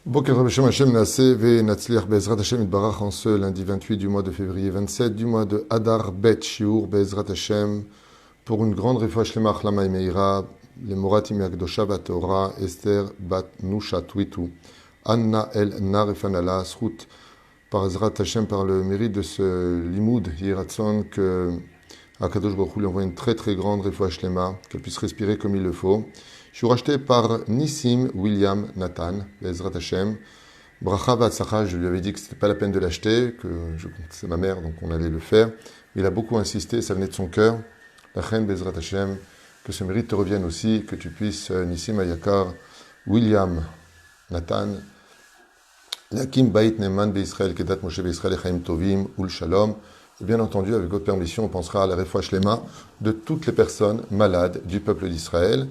Boker Hashem Hashem Naaseh ve Natzliach Be'ezrat Hashem Itbarach en ce lundi 28 du mois de février 27 du mois de Adar Bet Shiur Be'ezrat Hashem pour une grande réfoua shlema achlama meira les Moratim Yakdosha Batorah Esther Bat Nusha Twitu Anna El Narefanala Srout par Ezrat Hashem par le mérite de ce limoud Yiratzon que Akadosh Baruch Hu lui envoie une très très grande réfoua shlema qu'elle puisse respirer comme il le faut. Je suis racheté par Nissim William Nathan, Bezrat Hashem. Bracha Vatsacha, je lui avais dit que c'était pas la peine de l'acheter, c'est ma mère, donc on allait le faire. Il a beaucoup insisté, ça venait de son cœur. La reine Bezrat Hashem, que ce mérite te revienne aussi, que tu puisses, Nissim Ayakar, William Nathan, Lakim Bait Neman Be'Israël, Kedat Moshe Be'Israël, Echaim Tovim, Ul Shalom. Et bien entendu, avec votre permission, on pensera à la réfoua shlema de toutes les personnes malades du peuple d'Israël,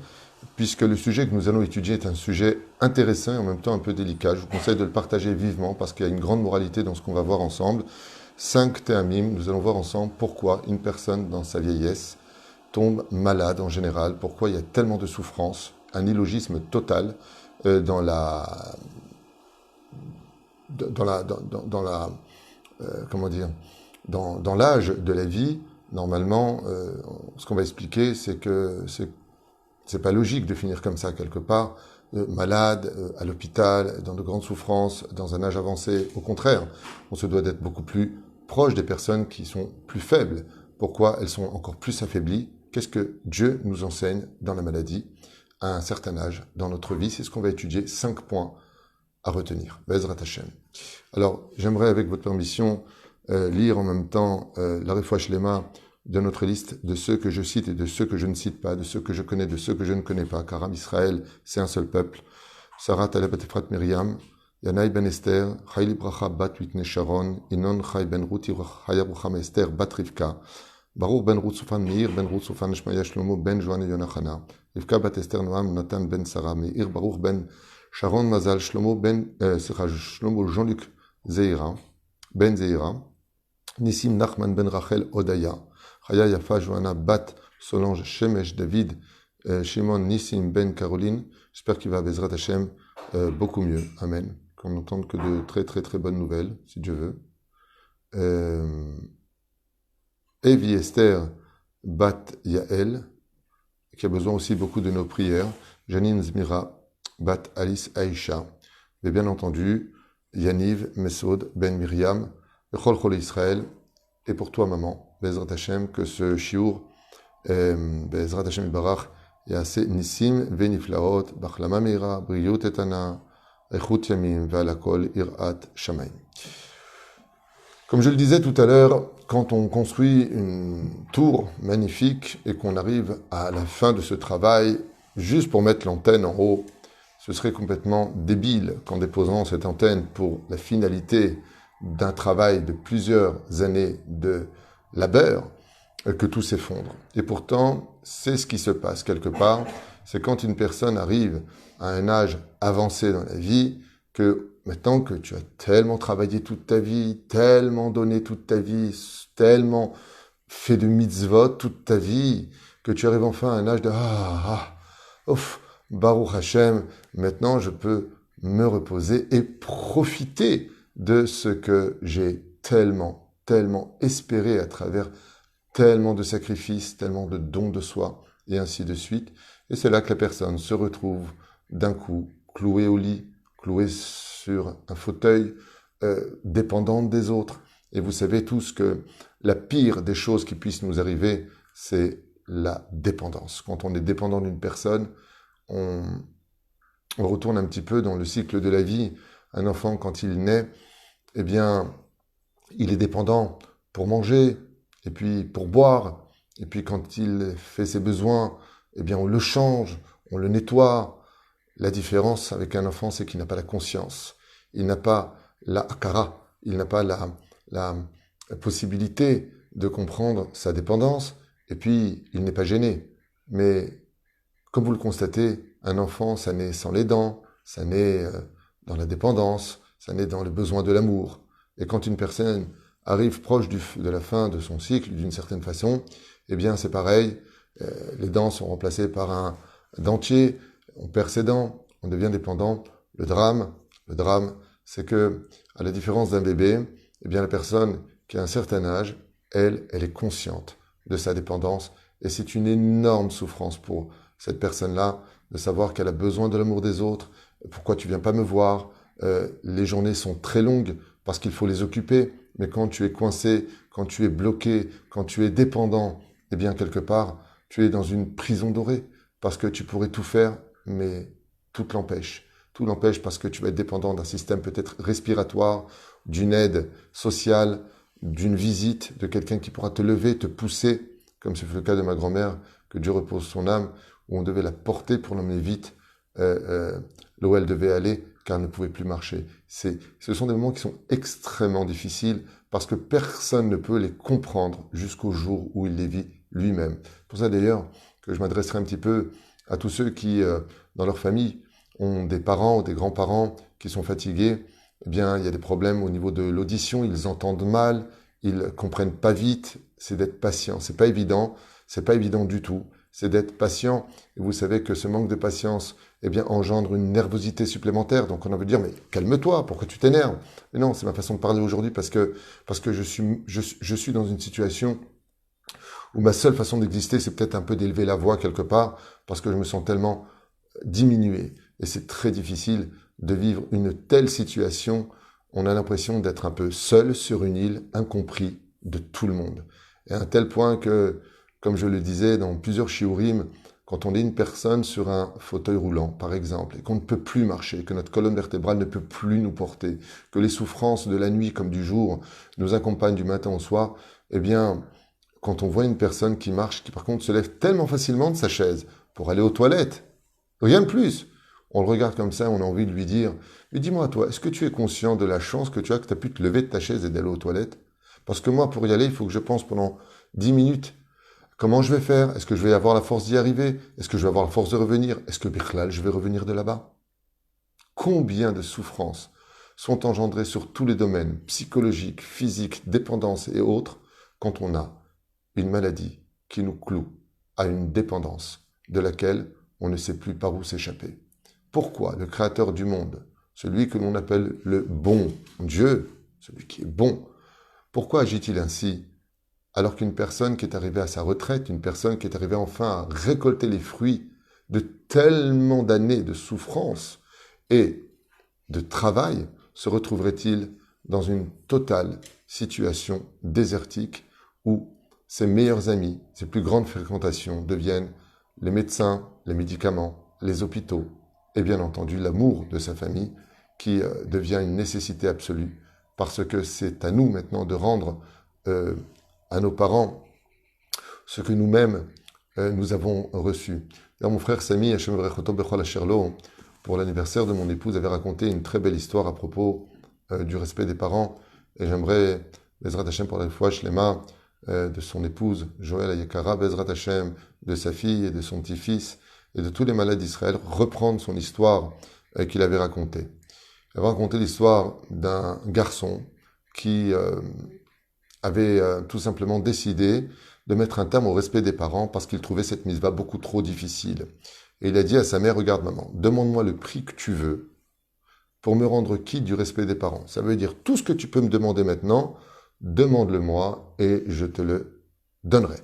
puisque le sujet que nous allons étudier est un sujet intéressant et en même temps un peu délicat. Je vous conseille de le partager vivement parce qu'il y a une grande moralité dans ce qu'on va voir ensemble. 5 théamim, nous allons voir ensemble pourquoi une personne dans sa vieillesse tombe malade en général, pourquoi il y a tellement de souffrance, un illogisme total dans l'âge de la vie. Normalement, ce qu'on va expliquer, c'est que c'est pas logique de finir comme ça quelque part, malade, à l'hôpital, dans de grandes souffrances, dans un âge avancé. Au contraire, on se doit d'être beaucoup plus proche des personnes qui sont plus faibles. Pourquoi elles sont encore plus affaiblies? Qu'est-ce que Dieu nous enseigne dans la maladie à un certain âge dans notre vie? C'est ce qu'on va étudier, 5 points à retenir. Bezrat Hashem. Alors, j'aimerais avec votre permission lire en même temps la réfoua shlema de notre liste de ceux que je cite et de ceux que je ne cite pas, de ceux que je connais, de ceux que je ne connais pas, car Israël, c'est un seul peuple. Sarah Taleb Efrat Miriam, Yanaï ben Esther, Chayli Bracha bat Whitney Sharon, Inon Chay ben Ruti Hayarucham Esther bat Rivka, Baruch ben Ruth Sofan Meir ben Ruth Sofan Shmaya Shlomo ben Joanne Yonachana, Rivka bat Esther Noam Nathan ben Sarah Meir Baruch ben Sharon Mazal Shlomo Shlomo Jean-Luc Zeira, ben Zeira, Nissim Nachman ben Rachel Odaya, Chaya Yafa Johanna Bat Solange Shemesh David Shimon Nissim Ben Caroline. J'espère qu'il va à Bezrat Hashem beaucoup mieux. Amen. Qu'on n'entende que de très très très bonnes nouvelles, si Dieu veut. Evi Esther Bat Yael, qui a besoin aussi beaucoup de nos prières. Janine Zmira Bat Alice Aïcha. Et bien entendu, Yaniv Mesoud Ben Miriam, Chol Chol Israël. Et pour toi, maman, Bezrat Hashem, que ce shiur, Bezrat Hashem Barach, et assez Nissim, Veniflaot, Bachlama Meira, Briyot Etana, Echut Yamim, Valakol, Irat Shamaim. Comme je le disais tout à l'heure, quand on construit une tour magnifique et qu'on arrive à la fin de ce travail, juste pour mettre l'antenne en haut, ce serait complètement débile qu'en déposant cette antenne pour la finalité d'un travail de plusieurs années de labeur, que tout s'effondre. Et pourtant, c'est ce qui se passe quelque part. C'est quand une personne arrive à un âge avancé dans la vie, que maintenant que tu as tellement travaillé toute ta vie, tellement donné toute ta vie, tellement fait de mitzvot toute ta vie, que tu arrives enfin à un âge de Baruch Hashem, maintenant je peux me reposer et profiter de ce que j'ai tellement espéré à travers tellement de sacrifices, tellement de dons de soi, et ainsi de suite. Et c'est là que la personne se retrouve d'un coup clouée au lit, clouée sur un fauteuil, dépendante des autres. Et vous savez tous que la pire des choses qui puissent nous arriver, c'est la dépendance. Quand on est dépendant d'une personne, on retourne un petit peu dans le cycle de la vie. Un enfant, quand il naît, eh bien, il est dépendant pour manger, et puis pour boire, et puis quand il fait ses besoins, eh bien on le change, on le nettoie. La différence avec un enfant, c'est qu'il n'a pas la conscience, il n'a pas la akara, il n'a pas la possibilité de comprendre sa dépendance, et puis il n'est pas gêné. Mais comme vous le constatez, un enfant, ça naît sans les dents, ça naît dans la dépendance, ça naît dans le besoin de l'amour. Et quand une personne arrive proche de la fin de son cycle, d'une certaine façon, eh bien c'est pareil, les dents sont remplacées par un dentier, on perd ses dents, on devient dépendant. Le drame Le drame, c'est que, à la différence d'un bébé, eh bien, la personne qui a un certain âge, elle est consciente de sa dépendance et c'est une énorme souffrance pour cette personne-là de savoir qu'elle a besoin de l'amour des autres. Pourquoi tu viens pas me voir? Les journées sont très longues parce qu'il faut les occuper. Mais quand tu es coincé, quand tu es bloqué, quand tu es dépendant, eh bien, quelque part, tu es dans une prison dorée parce que tu pourrais tout faire, mais tout l'empêche. Tout l'empêche parce que tu vas être dépendant d'un système peut-être respiratoire, d'une aide sociale, d'une visite, de quelqu'un qui pourra te lever, te pousser, comme ce fut le cas de ma grand-mère, que Dieu repose son âme, où on devait la porter pour l'emmener vite là où elle devait aller, car elle ne pouvait plus marcher. Ce sont des moments qui sont extrêmement difficiles, parce que personne ne peut les comprendre jusqu'au jour où il les vit lui-même. C'est pour ça d'ailleurs que je m'adresserai un petit peu à tous ceux qui, dans leur famille, ont des parents ou des grands-parents qui sont fatigués. Eh bien, il y a des problèmes au niveau de l'audition, ils entendent mal, ils comprennent pas vite, c'est d'être patient. C'est pas évident du tout. C'est d'être patient. Et vous savez que ce manque de patience, eh bien, engendre une nervosité supplémentaire. Donc, on a envie de dire, mais calme-toi, pourquoi tu t'énerves? Mais non, c'est ma façon de parler aujourd'hui parce que je suis dans une situation où ma seule façon d'exister, c'est peut-être un peu d'élever la voix quelque part parce que je me sens tellement diminué. Et c'est très difficile de vivre une telle situation. On a l'impression d'être un peu seul sur une île, incompris de tout le monde. Et à un tel point que, comme je le disais dans plusieurs shiurim, quand on est une personne sur un fauteuil roulant, par exemple, et qu'on ne peut plus marcher, que notre colonne vertébrale ne peut plus nous porter, que les souffrances de la nuit comme du jour nous accompagnent du matin au soir, eh bien, quand on voit une personne qui marche, qui par contre se lève tellement facilement de sa chaise pour aller aux toilettes, rien de plus. On le regarde comme ça, on a envie de lui dire, mais dis-moi toi, est-ce que tu es conscient de la chance que tu as pu te lever de ta chaise et d'aller aux toilettes? Parce que moi, pour y aller, il faut que je pense pendant 10 minutes. Comment je vais faire? Est-ce que je vais avoir la force d'y arriver? Est-ce que je vais avoir la force de revenir? Est-ce que Bichlal, je vais revenir de là-bas? Combien de souffrances sont engendrées sur tous les domaines, psychologiques, physiques, dépendance et autres, quand on a une maladie qui nous cloue à une dépendance de laquelle on ne sait plus par où s'échapper. Pourquoi le Créateur du monde, celui que l'on appelle le bon Dieu, celui qui est bon, pourquoi agit-il ainsi alors qu'une personne qui est arrivée à sa retraite, une personne qui est arrivée enfin à récolter les fruits de tellement d'années de souffrance et de travail, se retrouverait-il dans une totale situation désertique où ses meilleurs amis, ses plus grandes fréquentations deviennent les médecins, les médicaments, les hôpitaux et bien entendu l'amour de sa famille qui devient une nécessité absolue parce que c'est à nous maintenant de rendre à nos parents ce que nous-mêmes nous avons reçu. D'ailleurs, mon frère Sami, Hashem Vrechoto Bechol Asher Lo, pour l'anniversaire de mon épouse, avait raconté une très belle histoire à propos du respect des parents. Et j'aimerais, Bezrat Hashem pour la foi Shlema, de son épouse, Joël Ayekara, Bezrat Hashem, de sa fille et de son petit-fils, et de tous les malades d'Israël, reprendre son histoire qu'il avait racontée. Il avait raconté l'histoire d'un garçon qui avait tout simplement décidé de mettre un terme au respect des parents parce qu'il trouvait cette mitzvah beaucoup trop difficile. Et il a dit à sa mère, regarde maman, demande-moi le prix que tu veux pour me rendre quitte du respect des parents. Ça veut dire tout ce que tu peux me demander maintenant, demande-le-moi et je te le donnerai.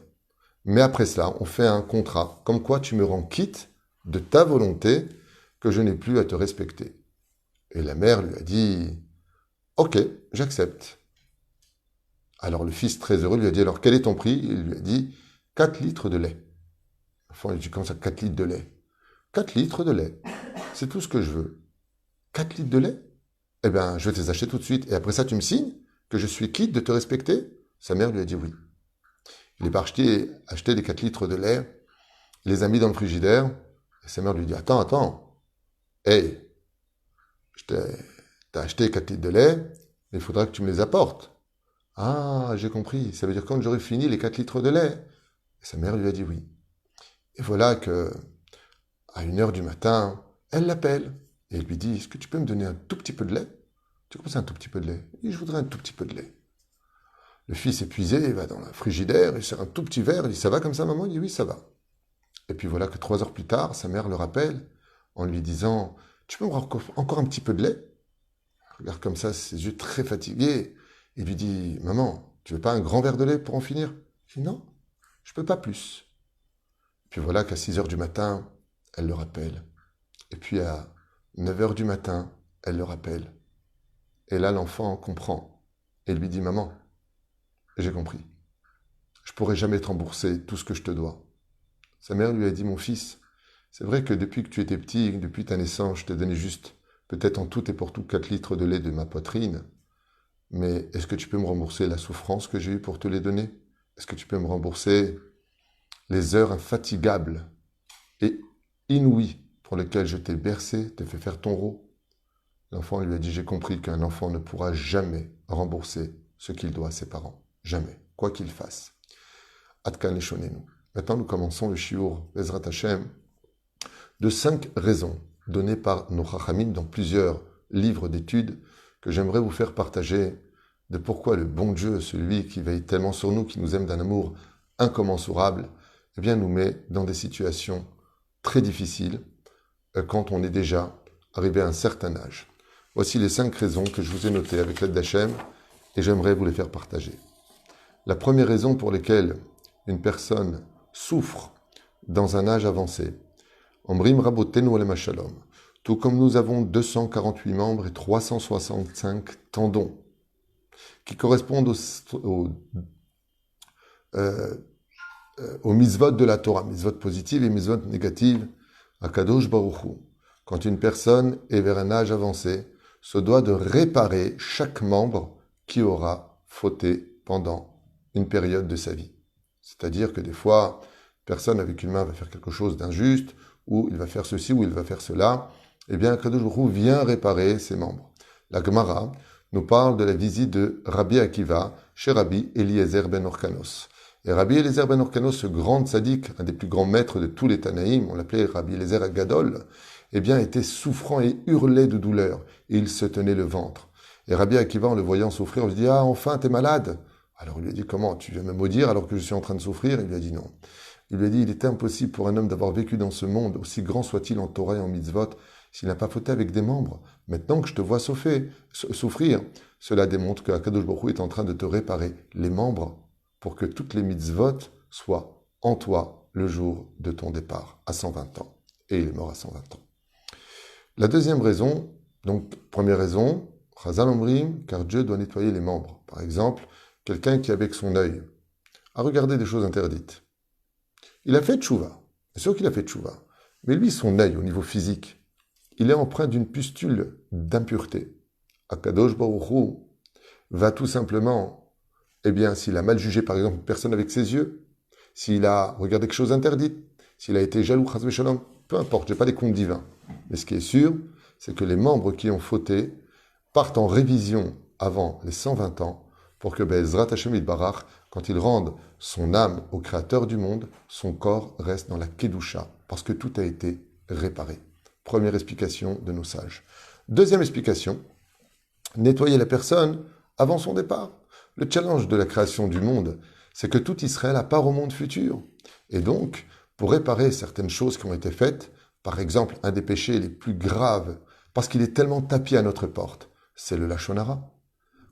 Mais après cela, on fait un contrat, comme quoi tu me rends quitte de ta volonté que je n'ai plus à te respecter. Et la mère lui a dit, ok, j'accepte. Alors le fils, très heureux, lui a dit, alors quel est ton prix? Il lui a dit, 4 litres de lait. L'enfant lui dit, comment ça, 4 litres de lait? 4 litres de lait, c'est tout ce que je veux. 4 litres de lait? Eh bien, je vais te les acheter tout de suite. Et après ça, tu me signes que je suis quitte de te respecter? Sa mère lui a dit oui. Il est parti acheter les 4 litres de lait, il les a mis dans le frigidaire, et sa mère lui dit, attends, hey, t'as acheté 4 litres de lait, mais il faudra que tu me les apportes. Ah, j'ai compris, ça veut dire quand j'aurai fini les 4 litres de lait. Et sa mère lui a dit oui. Et voilà que, à 1h du matin, elle l'appelle, et elle lui dit, est-ce que tu peux me donner un tout petit peu de lait? Tu commences un tout petit peu de lait? Oui, je voudrais un tout petit peu de lait. Le fils épuisé, il va dans la frigidaire, il sert un tout petit verre, il dit, ça va comme ça, maman? Il dit, oui, ça va. Et puis voilà que 3 heures plus tard, sa mère le rappelle en lui disant, tu peux me avoir encore un petit peu de lait? regarde comme ça, ses yeux très fatigués. Il lui dit, maman, tu veux pas un grand verre de lait pour en finir? Il dit, non, je peux pas plus. Puis voilà qu'à 6 heures du matin, elle le rappelle. Et puis à 9 heures du matin, elle le rappelle. Et là, l'enfant comprend. Et lui dit, maman, j'ai compris. Je pourrai jamais te rembourser tout ce que je te dois. Sa mère lui a dit, mon fils, c'est vrai que depuis que tu étais petit, depuis ta naissance, je t'ai donné juste, peut-être en tout et pour tout, 4 litres de lait de ma poitrine. Mais est-ce que tu peux me rembourser la souffrance que j'ai eue pour te les donner? Est-ce que tu peux me rembourser les heures infatigables et inouïes pour lesquelles je t'ai bercé, t'ai fait faire ton rôle? L'enfant lui a dit, j'ai compris qu'un enfant ne pourra jamais rembourser ce qu'il doit à ses parents. Jamais, quoi qu'il fasse. Atkan Leshonenu. Maintenant, nous commençons le shiur Bezrat Hashem de 5 raisons données par nos Chachamim dans plusieurs livres d'études que j'aimerais vous faire partager de pourquoi le bon Dieu, celui qui veille tellement sur nous, qui nous aime d'un amour incommensurable, eh bien, nous met dans des situations très difficiles quand on est déjà arrivé à un certain âge. Voici les 5 raisons que je vous ai notées avec l'aide d'Hachem et j'aimerais vous les faire partager. La première raison pour laquelle une personne souffre dans un âge avancé, Omrim Rabotenu Olem Shalom, tout comme nous avons 248 membres et 365 tendons qui correspondent aux mitzvot de la Torah, mitzvot positives et mitzvot négatives, à Kadosh Baruch Hu. Quand une personne est vers un âge avancé, se doit de réparer chaque membre qui aura fauté pendant une période de sa vie. C'est-à-dire que des fois, personne avec une main va faire quelque chose d'injuste, ou il va faire ceci, ou il va faire cela. Eh bien, Kadosh Baruch Hu vient réparer ses membres. La Gemara nous parle de la visite de Rabbi Akiva chez Rabbi Eliezer ben Orkanos. Et Rabbi Eliezer ben Orkanos, ce grand tzaddik, un des plus grands maîtres de tous les Tanaïm, on l'appelait Rabbi Eliezer Agadol, eh bien, était souffrant et hurlait de douleur. Et il se tenait le ventre. Et Rabbi Akiva, en le voyant souffrir, on se dit, ah, enfin, t'es malade. Alors il lui a dit, comment, tu viens me maudire alors que je suis en train de souffrir? Il lui a dit non. Il lui a dit, il était impossible pour un homme d'avoir vécu dans ce monde, aussi grand soit-il en Torah et en mitzvot, s'il n'a pas fauté avec des membres. Maintenant que je te vois souffrir, cela démontre que Akadosh Baruch Hu est en train de te réparer les membres pour que toutes les mitzvot soient en toi le jour de ton départ, à 120 ans. Et il est mort à 120 ans. La deuxième raison, donc première raison, Chazal Omrim, car Dieu doit nettoyer les membres. Par exemple, quelqu'un qui avec son œil a regardé des choses interdites. Il a fait tchouva, c'est sûr qu'il a fait tchouva, mais lui, son œil au niveau physique, il est empreint d'une pustule d'impureté. Akadosh Baruch Hu va tout simplement, eh bien, s'il a mal jugé par exemple une personne avec ses yeux, s'il a regardé quelque chose d'interdit, s'il a été jaloux, chas v'shalom, peu importe, je n'ai pas les comptes divins. Mais ce qui est sûr, c'est que les membres qui ont fauté partent en révision avant les 120 ans pour que Be'ezrat Hashem Yitbarach, quand il rende son âme au Créateur du monde, son corps reste dans la Kedusha, parce que tout a été réparé. Première explication de nos sages. Deuxième explication, nettoyer la personne avant son départ. Le challenge de la création du monde, c'est que tout Israël a part au monde futur. Et donc, pour réparer certaines choses qui ont été faites, par exemple, un des péchés les plus graves, parce qu'il est tellement tapis à notre porte, c'est le Lachon Hara.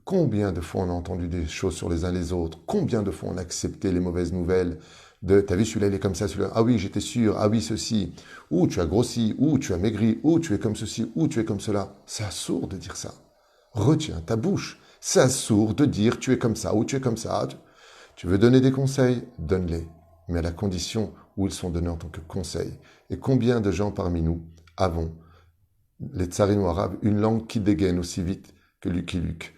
Combien de fois on a entendu des choses sur les uns les autres? Combien de fois on a accepté les mauvaises nouvelles de « t'as vu, celui-là, il est comme ça, celui-là, ah oui, j'étais sûr, ah oui, ceci, ou tu as grossi, ou tu as maigri, ou tu es comme ceci, ou tu es comme cela ». C'est assourd de dire ça. Retiens ta bouche. C'est assourd de dire « tu es comme ça, ou tu es comme ça ». Tu veux donner des conseils? Donne-les, mais à la condition où ils sont donnés en tant que conseils. Et combien de gens parmi nous avons, les tsarino arabes, une langue qui dégaine aussi vite que Lucky Luke?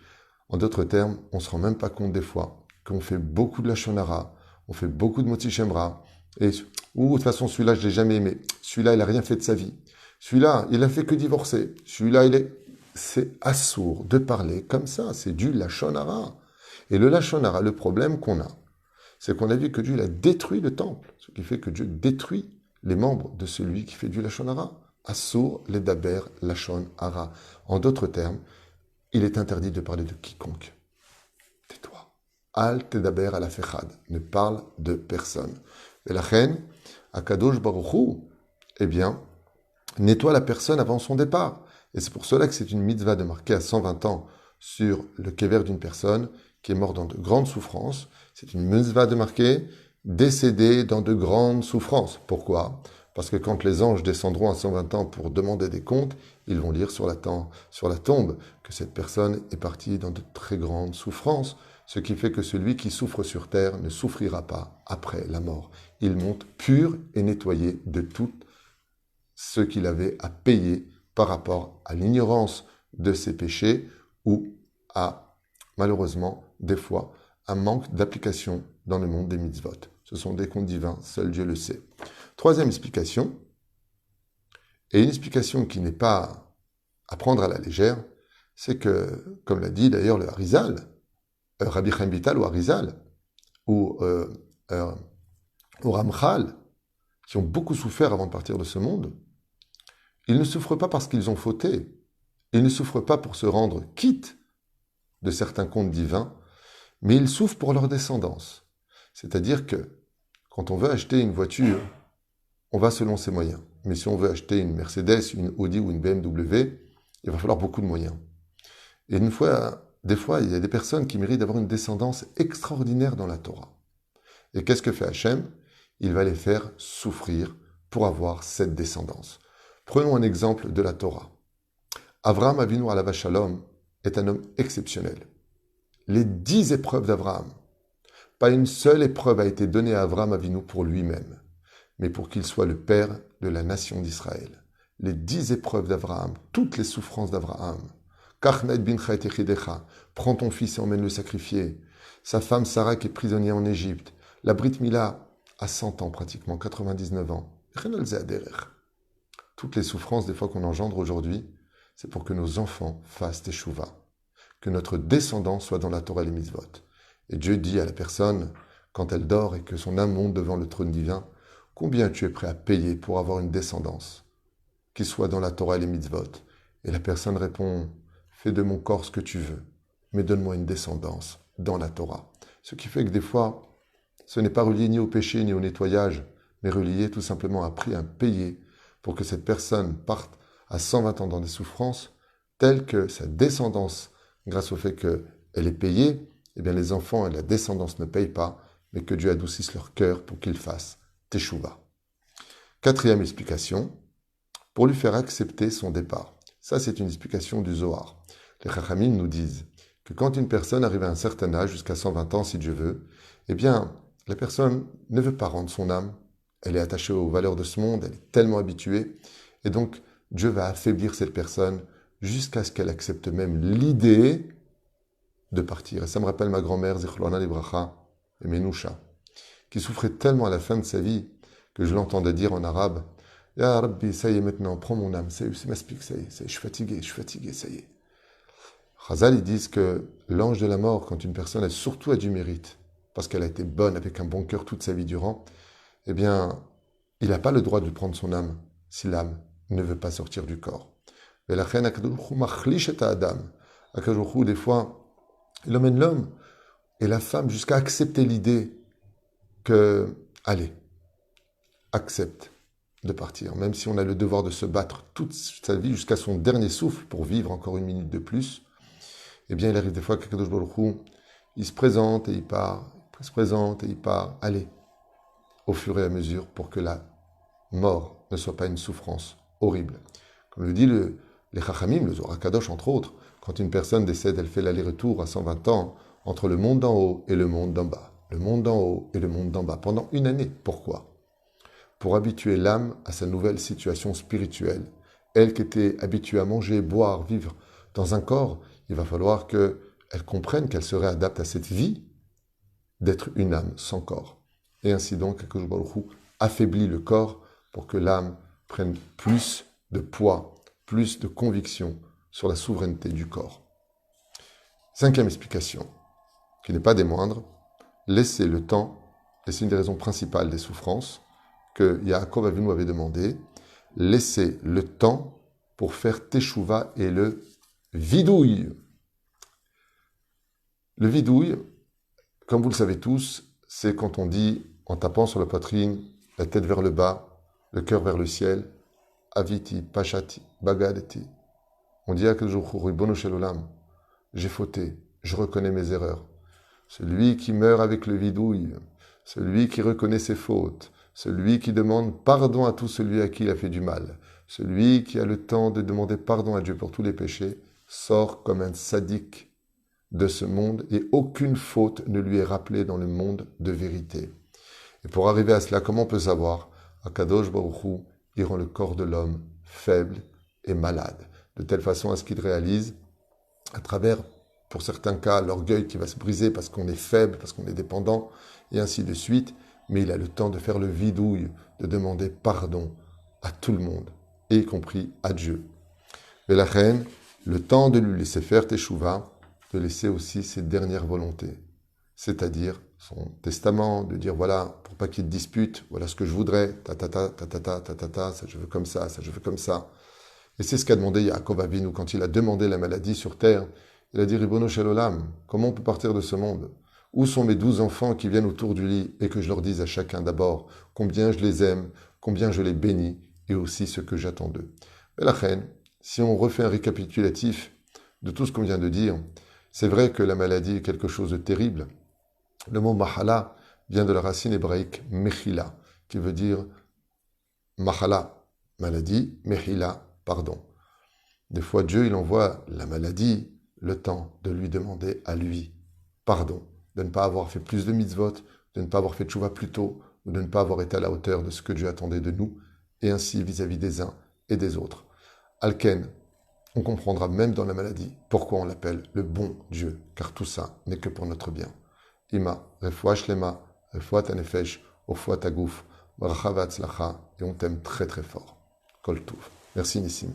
En d'autres termes, on ne se rend même pas compte des fois qu'on fait beaucoup de la shonara, on fait beaucoup de moti shemra, et de toute façon, celui-là, je ne l'ai jamais aimé. Celui-là, il n'a rien fait de sa vie. Celui-là, il n'a fait que divorcer. Celui-là, c'est assourd de parler comme ça. C'est du lachon hara. Et le lachon hara, le problème qu'on a, c'est qu'on a vu que Dieu il a détruit le temple. Ce qui fait que Dieu détruit les membres de celui qui fait du lachon hara. Assour les daber lachon hara. En d'autres termes, il est interdit de parler de quiconque. Tais-toi. Al tedaber ala fechad. Ne parle de personne. Et la reine, Akadosh Baruch Hu, eh bien, nettoie la personne avant son départ. Et c'est pour cela que c'est une mitzvah de marquer à 120 ans sur le kéver d'une personne qui est morte dans de grandes souffrances. C'est une mitzvah de marquer décédé dans de grandes souffrances. Pourquoi? Parce que quand les anges descendront à 120 ans pour demander des comptes, ils vont lire sur la tombe que cette personne est partie dans de très grandes souffrances, ce qui fait que celui qui souffre sur terre ne souffrira pas après la mort. Il monte pur et nettoyé de tout ce qu'il avait à payer par rapport à l'ignorance de ses péchés ou à, malheureusement, des fois, un manque d'application dans le monde des mitzvot. Ce sont des comptes divins, seul Dieu le sait. Troisième explication, et une explication qui n'est pas à prendre à la légère, c'est que, comme l'a dit d'ailleurs le Harizal, Rabbi Chaim Vital ou Harizal, ou Ramchal, qui ont beaucoup souffert avant de partir de ce monde, ils ne souffrent pas parce qu'ils ont fauté, ils ne souffrent pas pour se rendre quitte de certains contes divins, mais ils souffrent pour leur descendance. C'est-à-dire que quand on veut acheter une voiture, on va selon ses moyens. Mais si on veut acheter une Mercedes, une Audi ou une BMW, il va falloir beaucoup de moyens. Et des fois, il y a des personnes qui méritent d'avoir une descendance extraordinaire dans la Torah. Et qu'est-ce que fait Hachem? Il va les faire souffrir pour avoir cette descendance. Prenons un exemple de la Torah. Avraham Avinu alav shalom est un homme exceptionnel. Les 10 épreuves d'Avraham, pas une seule épreuve a été donnée à Avraham Avinu pour lui-même, mais pour qu'il soit le père de la nation d'Israël. Les 10 épreuves d'Avraham, toutes les souffrances d'Avraham. Kachmet bin Chayetechidecha, prends ton fils et emmène le sacrifier. Sa femme Sarah qui est prisonnière en Égypte. La Brit Mila à 100 ans pratiquement, 99 ans. Toutes les souffrances des fois qu'on engendre aujourd'hui, c'est pour que nos enfants fassent teshuva, que notre descendant soit dans la Torah et les mitzvot. Et Dieu dit à la personne, quand elle dort et que son âme monte devant le trône divin, combien tu es prêt à payer pour avoir une descendance qui soit dans la Torah et les mitzvot? Et la personne répond, fais de mon corps ce que tu veux, mais donne-moi une descendance dans la Torah. Ce qui fait que des fois, ce n'est pas relié ni au péché ni au nettoyage, mais relié tout simplement à un prix à payer pour que cette personne parte à 120 ans dans des souffrances, telles que sa descendance, grâce au fait qu'elle est payée, eh bien les enfants et la descendance ne payent pas, mais que Dieu adoucisse leur cœur pour qu'ils fassent teshuva. Quatrième explication, pour lui faire accepter son départ. Ça, c'est une explication du Zohar. Les Chachamim nous disent que quand une personne arrive à un certain âge, jusqu'à 120 ans si Dieu veut, eh bien, la personne ne veut pas rendre son âme. Elle est attachée aux valeurs de ce monde, elle est tellement habituée. Et donc, Dieu va affaiblir cette personne jusqu'à ce qu'elle accepte même l'idée de partir. Et ça me rappelle ma grand-mère, Zichlona Libracha, et Menoucha, qui souffrait tellement à la fin de sa vie que je l'entendais dire en arabe, Ya Rabbi, ça y est maintenant, prends mon âme, ça y est, c'est m'explique, ça y est, je suis fatigué, ça y est. Chazal, ils disent que l'ange de la mort, quand une personne a surtout du mérite, parce qu'elle a été bonne avec un bon cœur toute sa vie durant, eh bien, il n'a pas le droit de prendre son âme si l'âme ne veut pas sortir du corps. Et la reine Akadosh machlish et Adam. Akadosh, des fois, il emmène l'homme et la femme jusqu'à accepter l'idée que, allez, accepte de partir, même si on a le devoir de se battre toute sa vie jusqu'à son dernier souffle pour vivre encore une minute de plus. Eh bien, il arrive des fois qu'Akadosh Baruch Hu, il se présente et il part, il se présente et il part. Allez, au fur et à mesure, pour que la mort ne soit pas une souffrance horrible. Comme le dit les Chachamim, le Zohar Kadosh entre autres, quand une personne décède, elle fait l'aller-retour à 120 ans entre le monde d'en haut et le monde d'en bas. Le monde d'en haut et le monde d'en bas, pendant une année. Pourquoi? Pour habituer l'âme à sa nouvelle situation spirituelle. Elle qui était habituée à manger, boire, vivre dans un corps, il va falloir qu'elle comprenne qu'elle serait adapte à cette vie d'être une âme sans corps. Et ainsi donc, Akadosh Baruch Hu affaiblit le corps pour que l'âme prenne plus de poids, plus de conviction sur la souveraineté du corps. Cinquième explication, qui n'est pas des moindres, laisser le temps, et c'est une des raisons principales des souffrances, que Yaakov Avinu avait demandé, laisser le temps pour faire teshuva et le vidouille. Le vidouille, comme vous le savez tous, c'est quand on dit, en tapant sur la poitrine, la tête vers le bas, le cœur vers le ciel, Aviti, Pashati, Bagadeti. On dit à Akadosh Baruch Hu, Ribono Shel Olam, j'ai fauté, je reconnais mes erreurs. Celui qui meurt avec le vidouille, celui qui reconnaît ses fautes, celui qui demande pardon à tout celui à qui il a fait du mal, celui qui a le temps de demander pardon à Dieu pour tous les péchés, sort comme un sadique de ce monde et aucune faute ne lui est rappelée dans le monde de vérité. Et pour arriver à cela, comment on peut savoir? Akadosh Baruch Hu, il rend le corps de l'homme faible et malade, de telle façon à ce qu'il réalise, à travers, pour certains cas, l'orgueil qui va se briser parce qu'on est faible, parce qu'on est dépendant, et ainsi de suite, mais il a le temps de faire le vidouille, de demander pardon à tout le monde, y compris à Dieu. Et la reine, le temps de lui laisser faire teshuva, de laisser aussi ses dernières volontés, c'est-à-dire son testament, de dire voilà, pour pas qu'il y ait de dispute, voilà ce que je voudrais, ça je veux comme ça je veux comme ça. Et c'est ce qu'a demandé Yaakov Avinu quand il a demandé la maladie sur terre. Il a dit Ribono Shel Olam, comment on peut partir de ce monde? Où sont mes 12 enfants qui viennent autour du lit et que je leur dise à chacun d'abord combien je les aime, combien je les bénis et aussi ce que j'attends d'eux. Mais la reine, si on refait un récapitulatif de tout ce qu'on vient de dire, c'est vrai que la maladie est quelque chose de terrible. Le mot mahala vient de la racine hébraïque mechila, qui veut dire mahala, maladie, mechila, pardon. Des fois, Dieu, il envoie la maladie, le temps de lui demander à lui pardon, de ne pas avoir fait plus de mitzvot, de ne pas avoir fait tchouva plus tôt, ou de ne pas avoir été à la hauteur de ce que Dieu attendait de nous, et ainsi vis-à-vis des uns et des autres. Alken, on comprendra même dans la maladie pourquoi on l'appelle le bon Dieu, car tout ça n'est que pour notre bien. Ima, refoua shlema, refoua tanefesh, refoua tagouf, bracha v'atzlacha, et on t'aime très très fort. Kol touv. Merci Nissim.